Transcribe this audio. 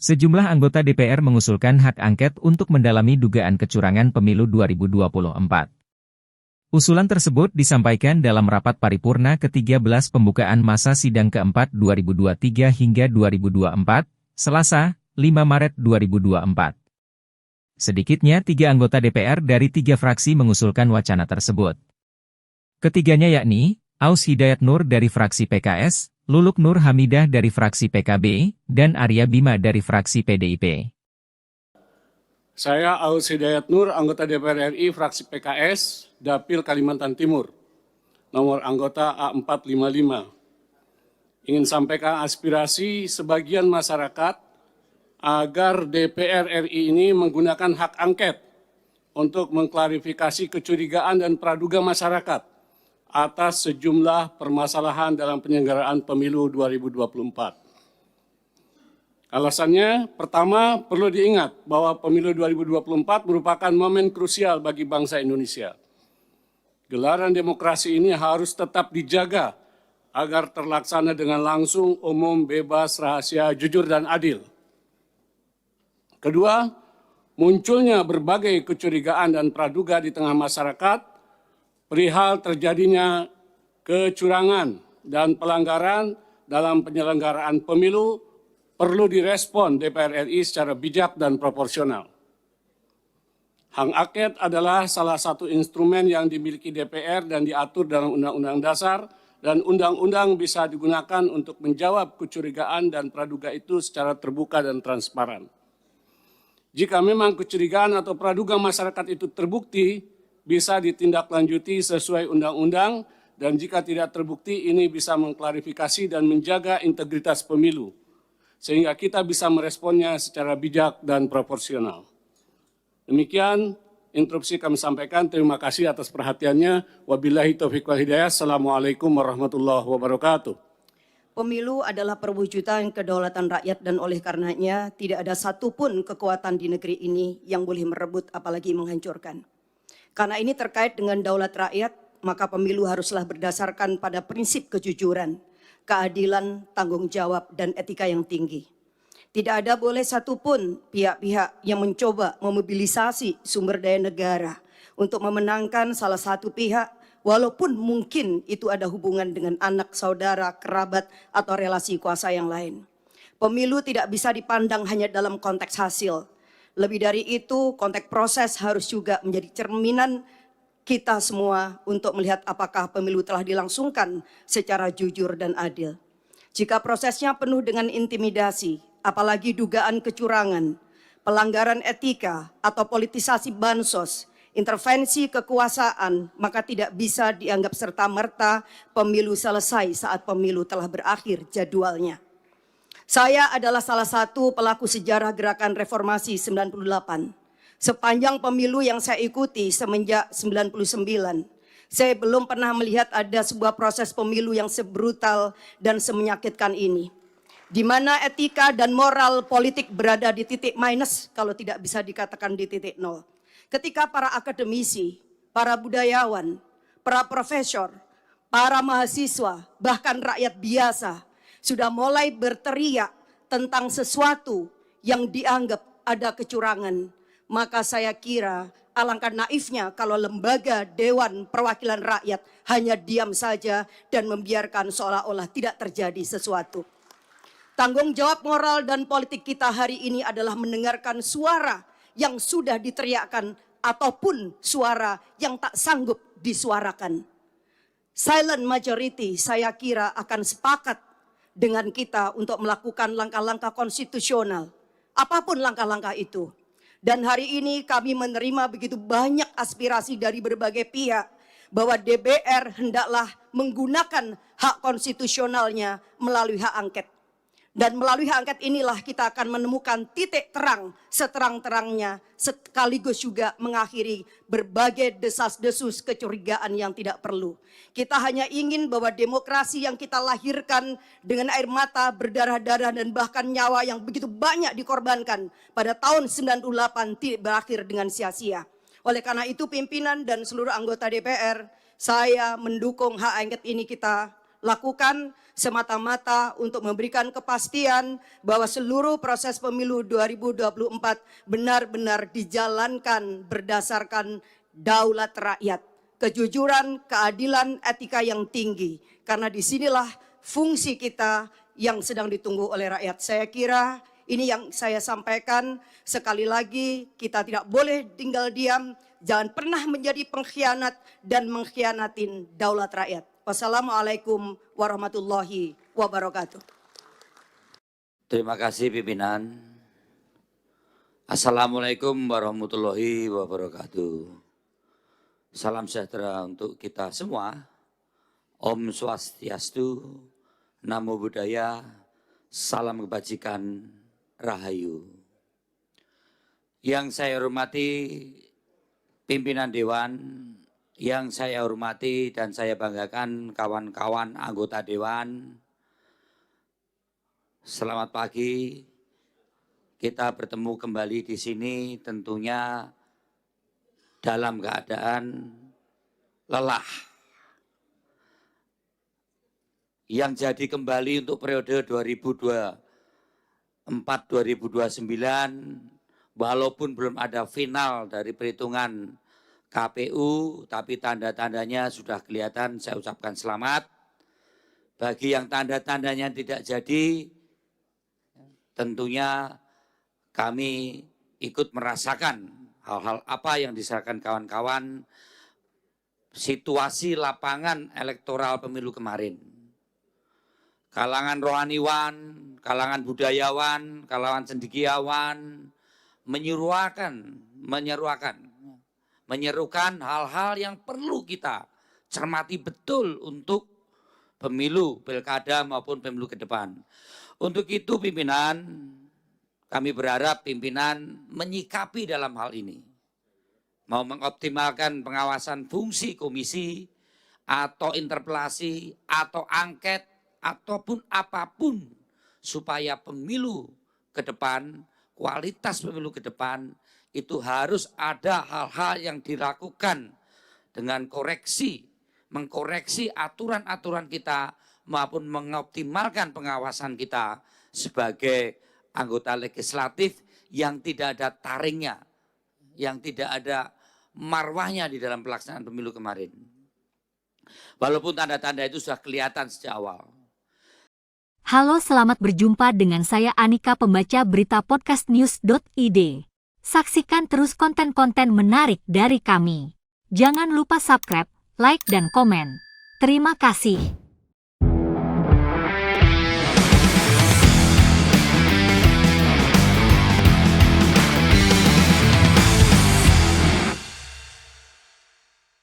Sejumlah anggota DPR mengusulkan hak angket untuk mendalami dugaan kecurangan pemilu 2024. Usulan tersebut disampaikan dalam rapat paripurna ke-13 pembukaan masa sidang keempat 2023 hingga 2024, Selasa, 5 Maret 2024. Sedikitnya 3 anggota DPR dari 3 fraksi mengusulkan wacana tersebut. Ketiganya yakni, Aus Hidayat Nur dari fraksi PKS, Luluk Nur Hamidah dari fraksi PKB, dan Arya Bima dari fraksi PDIP. Saya Aus Hidayat Nur, anggota DPR RI, fraksi PKS, Dapil Kalimantan Timur, nomor anggota A455. Ingin sampaikan aspirasi sebagian masyarakat agar DPR RI ini menggunakan hak angket untuk mengklarifikasi kecurigaan dan praduga masyarakat atas sejumlah permasalahan dalam penyelenggaraan pemilu 2024. Alasannya, pertama, perlu diingat bahwa pemilu 2024 merupakan momen krusial bagi bangsa Indonesia. Gelaran demokrasi ini harus tetap dijaga agar terlaksana dengan langsung, umum, bebas, rahasia, jujur, dan adil. Kedua, munculnya berbagai kecurigaan dan praduga di tengah masyarakat perihal terjadinya kecurangan dan pelanggaran dalam penyelenggaraan pemilu perlu direspon DPR RI secara bijak dan proporsional. Hak angket adalah salah satu instrumen yang dimiliki DPR dan diatur dalam Undang-Undang Dasar, dan undang-undang bisa digunakan untuk menjawab kecurigaan dan praduga itu secara terbuka dan transparan. Jika memang kecurigaan atau praduga masyarakat itu terbukti, bisa ditindaklanjuti sesuai undang-undang, dan jika tidak terbukti ini bisa mengklarifikasi dan menjaga integritas pemilu, sehingga kita bisa meresponnya secara bijak dan proporsional. Demikian interupsi kami sampaikan. Terima kasih atas perhatiannya. Wabillahi taufiq wal hidayah. Assalamualaikum warahmatullahi wabarakatuh. Pemilu adalah perwujudan kedaulatan rakyat, dan oleh karenanya tidak ada satupun kekuatan di negeri ini yang boleh merebut apalagi menghancurkan. Karena ini terkait dengan daulat rakyat, maka pemilu haruslah berdasarkan pada prinsip kejujuran, keadilan, tanggung jawab, dan etika yang tinggi. Tidak ada boleh satupun pihak-pihak yang mencoba memobilisasi sumber daya negara untuk memenangkan salah satu pihak, walaupun mungkin itu ada hubungan dengan anak, saudara, kerabat, atau relasi kuasa yang lain. Pemilu tidak bisa dipandang hanya dalam konteks hasil. Lebih dari itu, konteks proses harus juga menjadi cerminan kita semua untuk melihat apakah pemilu telah dilangsungkan secara jujur dan adil. Jika prosesnya penuh dengan intimidasi, apalagi dugaan kecurangan, pelanggaran etika, atau politisasi bansos, intervensi kekuasaan, maka tidak bisa dianggap serta-merta pemilu selesai saat pemilu telah berakhir jadwalnya. Saya adalah salah satu pelaku sejarah gerakan reformasi 98. Sepanjang pemilu yang saya ikuti semenjak 99, saya belum pernah melihat ada sebuah proses pemilu yang sebrutal dan semenyakitkan ini, di mana etika dan moral politik berada di titik minus, kalau tidak bisa dikatakan di titik nol. Ketika para akademisi, para budayawan, para profesor, para mahasiswa, bahkan rakyat biasa sudah mulai berteriak tentang sesuatu yang dianggap ada kecurangan, maka saya kira alangkah naifnya kalau lembaga Dewan Perwakilan Rakyat hanya diam saja dan membiarkan seolah-olah tidak terjadi sesuatu. Tanggung jawab moral dan politik kita hari ini adalah mendengarkan suara yang sudah diteriakkan ataupun suara yang tak sanggup disuarakan. Silent majority saya kira akan sepakat dengan kita untuk melakukan langkah-langkah konstitusional, apapun langkah-langkah itu. Dan hari ini kami menerima begitu banyak aspirasi dari berbagai pihak bahwa DPR hendaklah menggunakan hak konstitusionalnya melalui hak angket. Dan melalui hak angket inilah kita akan menemukan titik terang seterang-terangnya, sekaligus juga mengakhiri berbagai desas-desus kecurigaan yang tidak perlu. Kita hanya ingin bahwa demokrasi yang kita lahirkan dengan air mata, berdarah-darah, dan bahkan nyawa yang begitu banyak dikorbankan pada tahun 98 tidak berakhir dengan sia-sia. Oleh karena itu pimpinan dan seluruh anggota DPR, saya mendukung hak angket ini kita lakukan semata-mata untuk memberikan kepastian bahwa seluruh proses pemilu 2024 benar-benar dijalankan berdasarkan daulat rakyat, kejujuran, keadilan, etika yang tinggi. Karena disinilah fungsi kita yang sedang ditunggu oleh rakyat. Saya kira ini yang saya sampaikan. Sekali lagi, kita tidak boleh tinggal diam. Jangan pernah menjadi pengkhianat dan mengkhianatin daulat rakyat. Wassalamualaikum warahmatullahi wabarakatuh. Terima kasih pimpinan. Assalamualaikum warahmatullahi wabarakatuh. Salam sejahtera untuk kita semua. Om Swastiastu, Namo Buddhaya, salam kebajikan, Rahayu. Yang saya hormati pimpinan Dewan, yang saya hormati dan saya banggakan kawan-kawan anggota Dewan. Selamat pagi, kita bertemu kembali di sini tentunya dalam keadaan lelah. Yang jadi kembali untuk periode 2024-2029, walaupun belum ada final dari perhitungan KPU, tapi tanda-tandanya sudah kelihatan, saya ucapkan selamat. Bagi yang tanda-tandanya tidak jadi, tentunya kami ikut merasakan hal-hal apa yang diserahkan kawan-kawan, situasi lapangan elektoral pemilu kemarin. Kalangan rohaniwan, kalangan budayawan, kalangan cendekiawan, menyerukan hal-hal yang perlu kita cermati betul untuk pemilu, pilkada maupun pemilu ke depan. Untuk itu pimpinan, kami berharap pimpinan menyikapi dalam hal ini. Mau mengoptimalkan pengawasan fungsi komisi atau interpelasi atau angket ataupun apapun supaya pemilu ke depan, kualitas pemilu ke depan itu harus ada hal-hal yang dilakukan dengan koreksi, mengkoreksi aturan-aturan kita maupun mengoptimalkan pengawasan kita sebagai anggota legislatif yang tidak ada taringnya, yang tidak ada marwahnya di dalam pelaksanaan pemilu kemarin. Walaupun tanda-tanda itu sudah kelihatan sejak awal. Halo, selamat berjumpa dengan saya Anika, pembaca berita podcastnews.id. Saksikan terus konten-konten menarik dari kami. Jangan lupa subscribe, like, dan komen. Terima kasih.